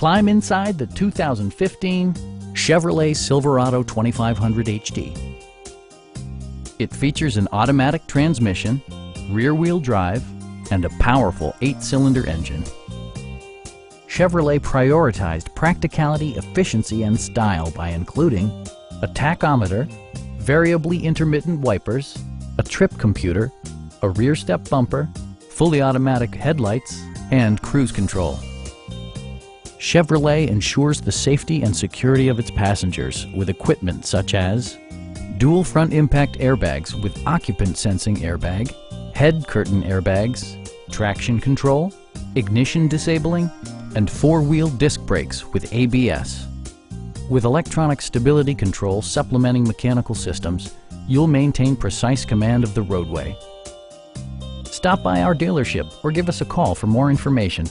Climb inside the 2015 Chevrolet Silverado 2500HD. It features an automatic transmission, rear-wheel drive, and a powerful 8-cylinder engine. Chevrolet prioritized practicality, efficiency, and style by including a tachometer, variably intermittent wipers, a trip computer, a rear step bumper, fully automatic headlights, and cruise control. Chevrolet ensures the safety and security of its passengers with equipment such as dual front impact airbags with occupant sensing airbag, head curtain airbags, traction control, ignition disabling, and 4-wheel disc brakes with ABS. With electronic stability control supplementing mechanical systems, you'll maintain precise command of the roadway. Stop by our dealership or give us a call for more information.